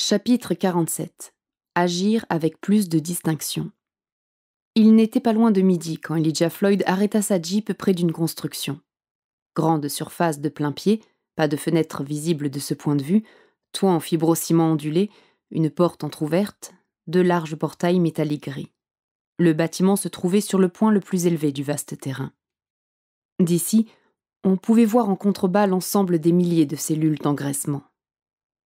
Chapitre 47. Agir avec plus de distinction. Il n'était pas loin de midi quand Elijah Floyd arrêta sa Jeep près d'une construction. Grande surface de plein pied, pas de fenêtre visible de ce point de vue, toit en fibrociment ondulé, une porte entr'ouverte, deux larges portails métalliques gris. Le bâtiment se trouvait sur le point le plus élevé du vaste terrain. D'ici, on pouvait voir en contrebas l'ensemble des milliers de cellules d'engraissement.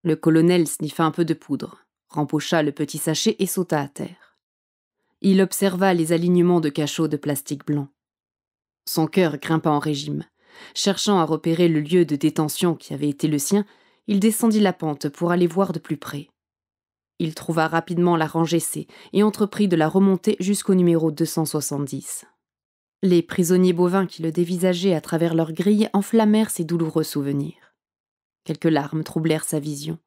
Le colonel sniffa un peu de poudre, rempocha le petit sachet et sauta à terre. Il observa les alignements de cachots de plastique blanc. Son cœur grimpa en régime. Cherchant à repérer le lieu de détention qui avait été le sien, il descendit la pente pour aller voir de plus près. Il trouva rapidement la rangée C et entreprit de la remonter jusqu'au numéro 270. Les prisonniers bovins qui le dévisageaient à travers leurs grilles enflammèrent ses douloureux souvenirs. Quelques larmes troublèrent sa vision.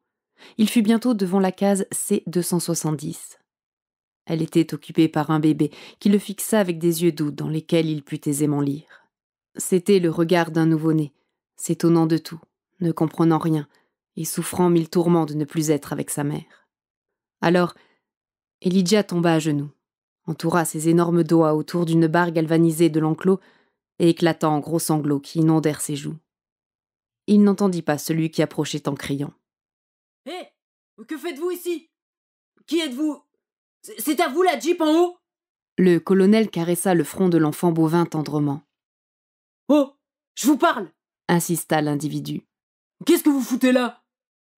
Il fut bientôt devant la case C270. Elle était occupée par un bébé qui le fixa avec des yeux doux dans lesquels il put aisément lire. C'était le regard d'un nouveau-né, s'étonnant de tout, ne comprenant rien, et souffrant mille tourments de ne plus être avec sa mère. Alors, Elijah tomba à genoux, entoura ses énormes doigts autour d'une barre galvanisée de l'enclos et éclata en gros sanglots qui inondèrent ses joues. Il n'entendit pas celui qui approchait en criant. « Hé, que faites-vous ici? Qui êtes-vous? C'est à vous la Jeep en haut ?» Le colonel caressa le front de l'enfant bovin tendrement. « Oh, je vous parle !» insista l'individu. « Qu'est-ce que vous foutez là ?»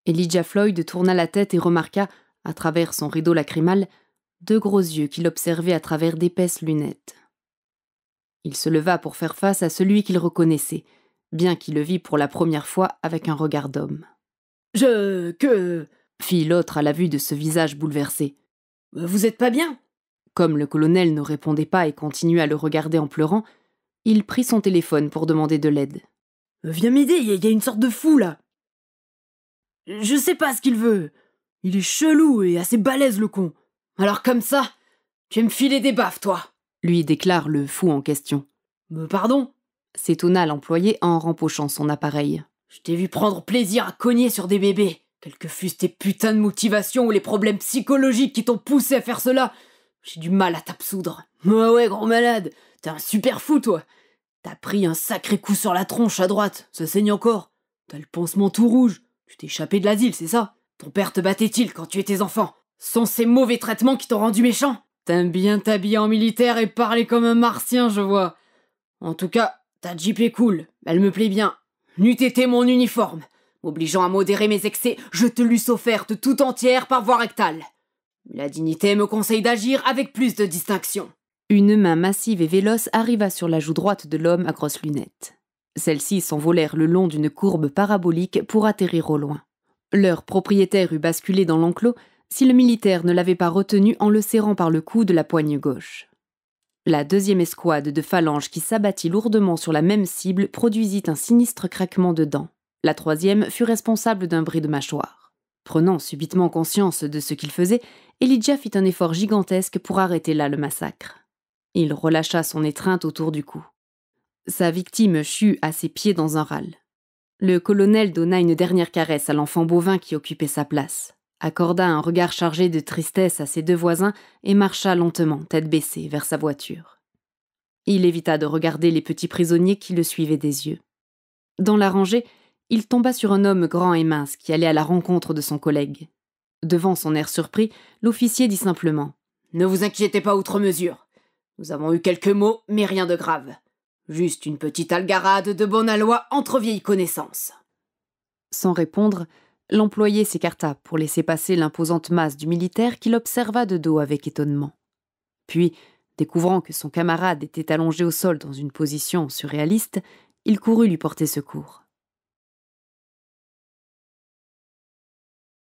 Elijah Floyd tourna la tête et remarqua, à travers son rideau lacrymal, deux gros yeux qui l'observaient à travers d'épaisses lunettes. Il se leva pour faire face à celui qu'il reconnaissait, bien qu'il le vît pour la première fois avec un regard d'homme. « Que... » fit l'autre à la vue de ce visage bouleversé. « Vous êtes pas bien ?» Comme le colonel ne répondait pas et continuait à le regarder en pleurant, il prit son téléphone pour demander de l'aide. « Viens m'aider, il y a une sorte de fou là. Je sais pas ce qu'il veut. Il est chelou et assez balèze le con. Alors comme ça, tu vas me filer des baffes, toi !» lui déclare le fou en question. « Pardon ?» s'étonna l'employé en rempochant son appareil. « Je t'ai vu prendre plaisir à cogner sur des bébés. Quelles que fussent tes putains de motivations ou les problèmes psychologiques qui t'ont poussé à faire cela, j'ai du mal à t'absoudre. Ouais, gros malade, t'es un super fou, toi. T'as pris un sacré coup sur la tronche à droite, ça saigne encore. T'as le pansement tout rouge. Tu t'es échappé de l'asile, c'est ça? Ton père te battait-il quand tu étais enfant? Sont ces mauvais traitements qui t'ont rendu méchant? T'aimes bien t'habiller en militaire et parler comme un martien, je vois. En tout cas, ta Jeep est cool, elle me plaît bien. N'eût été mon uniforme. M'obligeant à modérer mes excès, je te l'eusse offerte tout entière par voie rectale. La dignité me conseille d'agir avec plus de distinction. » Une main massive et véloce arriva sur la joue droite de l'homme à grosses lunettes. Celles-ci s'envolèrent le long d'une courbe parabolique pour atterrir au loin. Leur propriétaire eût basculé dans l'enclos si le militaire ne l'avait pas retenu en le serrant par le cou de la poigne gauche. La deuxième escouade de phalanges qui s'abattit lourdement sur la même cible produisit un sinistre craquement de dents. La troisième fut responsable d'un bris de mâchoire. Prenant subitement conscience de ce qu'il faisait, Elijah fit un effort gigantesque pour arrêter là le massacre. Il relâcha son étreinte autour du cou. Sa victime chut à ses pieds dans un râle. Le colonel donna une dernière caresse à l'enfant bovin qui occupait sa place, accorda un regard chargé de tristesse à ses deux voisins et marcha lentement, tête baissée, vers sa voiture. Il évita de regarder les petits prisonniers qui le suivaient des yeux. Dans la rangée, il tomba sur un homme grand et mince qui allait à la rencontre de son collègue. Devant son air surpris, l'officier dit simplement « Ne vous inquiétez pas outre mesure. Nous avons eu quelques mots, mais rien de grave. Juste une petite algarade de bon aloi entre vieilles connaissances. » Sans répondre, l'employé s'écarta pour laisser passer l'imposante masse du militaire qui l'observa de dos avec étonnement. Puis, découvrant que son camarade était allongé au sol dans une position surréaliste, il courut lui porter secours.